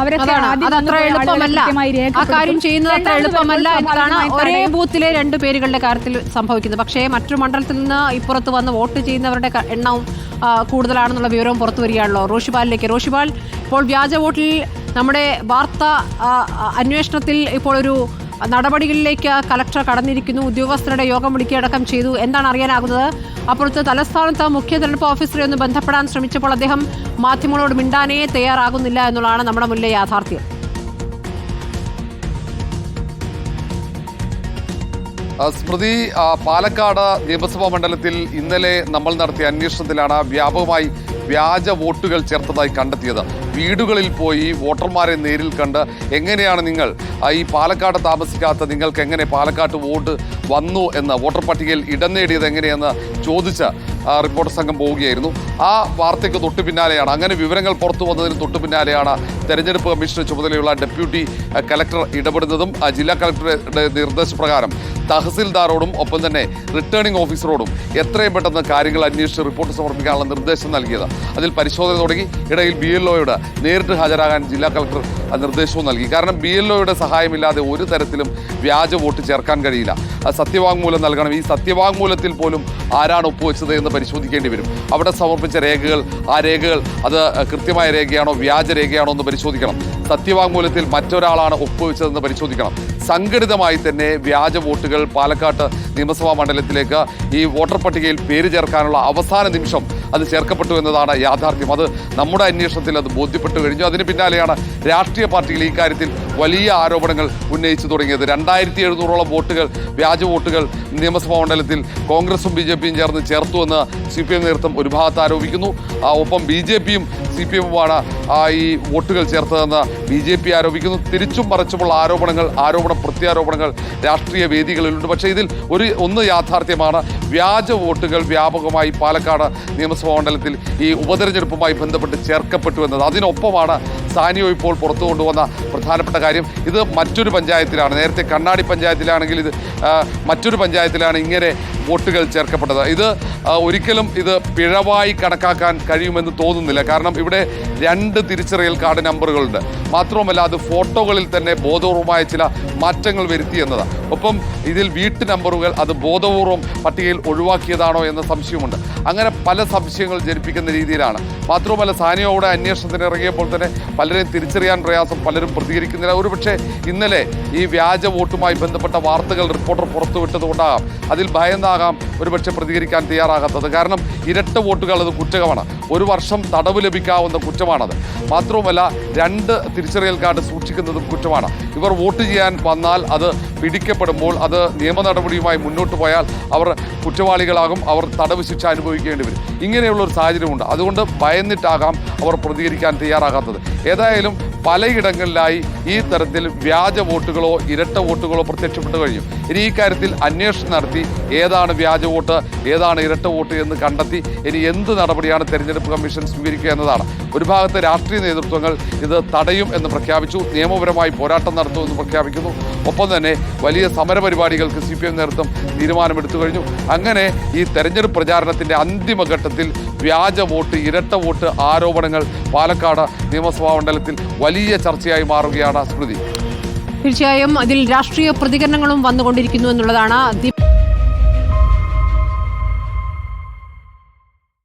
അതത്ര എളുപ്പമല്ല. ആ കാര്യം ചെയ്യുന്നത് അത്ര എളുപ്പമല്ല എന്നതാണ് ഒരേ ബൂത്തിലെ 2 പേരുകളുടെ കാര്യത്തിൽ സംഭവിക്കുന്നത്. പക്ഷേ മറ്റൊരു മണ്ഡലത്തിൽ നിന്ന് ഇപ്പുറത്ത് വന്ന് വോട്ട് ചെയ്യുന്നവരുടെ എണ്ണവും കൂടുതലാണെന്നുള്ള വിവരവും പുറത്തു വരികയാണല്ലോ. റോഷിപാലിലേക്ക്. റോഷിപാൽ, ഇപ്പോൾ വ്യാജ വോട്ടിൽ നമ്മുടെ വാർത്ത അന്വേഷണത്തിൽ ഇപ്പോൾ ഒരു നടപടികളിലേക്ക് കലക്ടർ കടന്നിരിക്കുന്നു. ഉദ്യോഗസ്ഥരുടെ യോഗം വിളിക്കുകയടക്കം ചെയ്തു. എന്താണ് അറിയാനാകുന്നത്? അപ്പുറത്ത് തലസ്ഥാനത്ത് മുഖ്യ തെരഞ്ഞെടുപ്പ് ഓഫീസറെ ഒന്ന് ബന്ധപ്പെടാൻ ശ്രമിച്ചപ്പോൾ അദ്ദേഹം മാധ്യമങ്ങളോട് മിണ്ടാനേ തയ്യാറാകുന്നില്ല എന്നുള്ളതാണ് നമ്മുടെ മുന്നിലെ യാഥാർത്ഥ്യം. സ്മൃതി, പാലക്കാട് നിയമസഭാ മണ്ഡലത്തിൽ ഇന്നലെ നമ്മൾ നടത്തിയ അന്വേഷണത്തിലാണ് വ്യാപകമായി വ്യാജ വോട്ടുകൾ ചേർത്തതായി കണ്ടെത്തിയത്. വീടുകളിൽ പോയി വോട്ടർമാരെ നേരിൽ കണ്ട് എങ്ങനെയാണ് നിങ്ങൾ ഈ പാലക്കാട് താമസിക്കാത്ത നിങ്ങൾക്ക് എങ്ങനെ പാലക്കാട് വോട്ട് വന്നു എന്ന്, വോട്ടർ പട്ടികയിൽ ഇടം നേടിയത് എങ്ങനെയെന്ന് ചോദിച്ച് റിപ്പോർട്ടർ സംഘം പോവുകയായിരുന്നു. ആ വാർത്തയ്ക്ക് തൊട്ടു പിന്നാലെയാണ്, അങ്ങനെ വിവരങ്ങൾ പുറത്തു വന്നതിന് തൊട്ടു പിന്നാലെയാണ് തെരഞ്ഞെടുപ്പ് കമ്മീഷന് ചുമതലയുള്ള ഡെപ്യൂട്ടി കലക്ടർ ഇടപെടുന്നതും ജില്ലാ കലക്ടറുടെ നിർദ്ദേശപ്രകാരം തഹസിൽദാരോടും ഒപ്പം തന്നെ റിട്ടേണിംഗ് ഓഫീസറോടും എത്രയും പെട്ടെന്ന് കാര്യങ്ങൾ അന്വേഷിച്ച് റിപ്പോർട്ട് സമർപ്പിക്കാനുള്ള നിർദ്ദേശം നൽകിയത്. അതിൽ പരിശോധന തുടങ്ങി. ഇടയിൽ BLOയോട് നേരിട്ട് ഹാജരാകാൻ ജില്ലാ കളക്ടർ നിർദ്ദേശവും നൽകി. കാരണം BLOയുടെ സഹായമില്ലാതെ ഒരു തരത്തിലും വ്യാജ വോട്ട് ചേർക്കാൻ കഴിയില്ല. സത്യവാങ്മൂലം നൽകണം. ഈ സത്യവാങ്മൂലത്തിൽ പോലും ആരാണ് ഒപ്പുവെച്ചത് എന്ന് പരിശോധിക്കേണ്ടി വരും. അവിടെ സമർപ്പിച്ച രേഖകൾ, ആ രേഖകൾ അത് കൃത്യമായ രേഖയാണോ വ്യാജ രേഖയാണോ എന്ന് പരിശോധിക്കണം. സത്യവാങ്മൂലത്തിൽ മറ്റൊരാളാണ് ഒപ്പുവെച്ചതെന്ന് പരിശോധിക്കണം. സംഘടിതമായി തന്നെ വ്യാജ വോട്ടുകൾ പാലക്കാട് നിയമസഭാ മണ്ഡലത്തിലേക്ക് ഈ വോട്ടർ പട്ടികയിൽ പേര് ചേർക്കാനുള്ള അവസാന നിമിഷം അത് ചേർക്കപ്പെട്ടു എന്നതാണ് യാഥാർത്ഥ്യം. അത് നമ്മുടെ അന്വേഷണത്തിൽ അത് ബോധ്യപ്പെട്ടു കഴിഞ്ഞു. അതിന് പിന്നാലെയാണ് രാഷ്ട്രീയ പാർട്ടികൾ ഈ കാര്യത്തിൽ വലിയ ആരോപണങ്ങൾ ഉന്നയിച്ചു തുടങ്ങിയത്. 2700ഓളം വോട്ടുകൾ, വ്യാജ വോട്ടുകൾ നിയമസഭാ മണ്ഡലത്തിൽ കോൺഗ്രസും BJPയും ചേർന്ന് ചേർത്തുവെന്ന് CPM നേതൃത്വം ഒരു ഭാഗത്ത് ആരോപിക്കുന്നു. ഒപ്പം BJPയും CPMുമാണ് ഈ വോട്ടുകൾ ചേർത്തതെന്ന് BJP ആരോപിക്കുന്നു. തിരിച്ചും മറിച്ചുമുള്ള ആരോപണ പ്രത്യാരോപണങ്ങൾ രാഷ്ട്രീയ വേദികളിലുണ്ട്. പക്ഷേ ഇതിൽ ഒന്ന് യാഥാർത്ഥ്യമാണ്. വ്യാജ വോട്ടുകൾ വ്യാപകമായി പാലക്കാട് നിയമസഭാ മണ്ഡലത്തിൽ ഈ ഉപതെരഞ്ഞെടുപ്പുമായി ബന്ധപ്പെട്ട് ചേർക്കപ്പെട്ടു എന്നത്. അതിനൊപ്പമാണ് സാനിയോ ഇപ്പോൾ പുറത്തു കൊണ്ടുവന്ന പ്രധാനപ്പെട്ട കാര്യം. ഇത് മറ്റൊരു പഞ്ചായത്തിലാണ്. നേരത്തെ കണ്ണാടി പഞ്ചായത്തിലാണെങ്കിൽ ഇത് മറ്റൊരു പഞ്ചായത്തിലാണ് ഇങ്ങനെ വോട്ടുകൾ ചേർക്കപ്പെട്ടത്. ഇത് ഒരിക്കലും ഇത് പിഴവായി കണക്കാക്കാൻ കഴിയുമെന്ന് തോന്നുന്നില്ല. കാരണം ഇവിടെ 2 തിരിച്ചറിയൽ കാർഡ് നമ്പറുകളുണ്ട്. മാത്രവുമല്ല അത് ഫോട്ടോകളിൽ തന്നെ ബോധപൂർവമായ ചില മാറ്റങ്ങൾ വരുത്തി എന്നതാണ്. ഒപ്പം ഇതിൽ വീട്ടു നമ്പറുകൾ അത് ബോധപൂർവം പട്ടികയിൽ ഒഴിവാക്കിയതാണോ എന്ന സംശയമുണ്ട്. അങ്ങനെ പല സംശയങ്ങൾ ജനിപ്പിക്കുന്ന രീതിയിലാണ്. മാത്രവുമല്ല സാനിയോയുടെ അന്വേഷണത്തിന് ഇറങ്ങിയപ്പോൾ തന്നെ പലരെയും തിരിച്ചറിയാൻ പ്രയാസം, പലരും പ്രതികരിക്കുന്നില്ല. ഒരുപക്ഷെ ഇന്നലെ ഈ വ്യാജ വോട്ടുമായി ബന്ധപ്പെട്ട വാർത്തകൾ റിപ്പോർട്ടർ പുറത്തുവിട്ടതുകൊണ്ടാകാം, അതിൽ ഭയന്നാകാം ഒരുപക്ഷെ പ്രതികരിക്കാൻ തയ്യാറാകാത്തത്. കാരണം ഇരട്ട വോട്ടുകൾ അത് കുറ്റകരമാണ്. 1 വർഷം തടവ് ലഭിക്കാവുന്ന കുറ്റമാണത്. മാത്രവുമല്ല 2 തിരിച്ചറിയൽ കാർഡ് സൂക്ഷിക്കുന്നതും കുറ്റമാണ്. ഇവർ വോട്ട് ചെയ്യാൻ വന്നാൽ അത് പിടിക്കപ്പെടുമ്പോൾ അത് നിയമ നടപടിയുമായി മുന്നോട്ട് പോയാൽ അവർ കുറ്റവാളികളാകും, അവർ തടവ് ശിക്ഷ അനുഭവിക്കേണ്ടി വരും. ഇങ്ങനെയുള്ളൊരു സാഹചര്യമുണ്ട്. അതുകൊണ്ട് ഭയന്നിട്ടാകാം അവർ പ്രതികരിക്കാൻ തയ്യാറാകാത്തത്. ഏതായാലും പലയിടങ്ങളിലായി ഈ തരത്തിൽ വ്യാജ വോട്ടുകളോ ഇരട്ട വോട്ടുകളോ പ്രത്യക്ഷപ്പെട്ടു കഴിഞ്ഞു. ഇനി ഈ കാര്യത്തിൽ അന്വേഷണം നടത്തി ഏതാണ് വ്യാജ വോട്ട്, ഏതാണ് ഇരട്ട വോട്ട് എന്ന് കണ്ടെത്തി ഇനി എന്ത് നടപടിയാണ് തെരഞ്ഞെടുപ്പ് കമ്മീഷൻ സ്വീകരിക്കുക എന്നതാണ്. ഒരു ഭാഗത്ത് രാഷ്ട്രീയ നേതൃത്വങ്ങൾ ഇത് തടയും എന്ന് പ്രഖ്യാപിച്ചു, നിയമപരമായി പോരാട്ടം നടത്തുമെന്ന് പ്രഖ്യാപിക്കുന്നു. ഒപ്പം തന്നെ വലിയ സമരപരിപാടികൾക്ക് CPM നേതൃത്വം തീരുമാനമെടുത്തു കഴിഞ്ഞു. അങ്ങനെ ഈ തെരഞ്ഞെടുപ്പ് പ്രചാരണത്തിൻ്റെ അന്തിമഘട്ടത്തിൽ വ്യാജ വോട്ട്, ഇരട്ട വോട്ട് ആരോപണങ്ങൾ പാലക്കാട് നിയമസഭാ മണ്ഡലത്തിൽ വലിയ ചർച്ചയായി മാറുകയാണ്. സ്മൃതി, തീർച്ചയായും അതിൽ രാഷ്ട്രീയ പ്രതികരണങ്ങളും വന്നുകൊണ്ടിരിക്കുന്നു എന്നുള്ളതാണ്.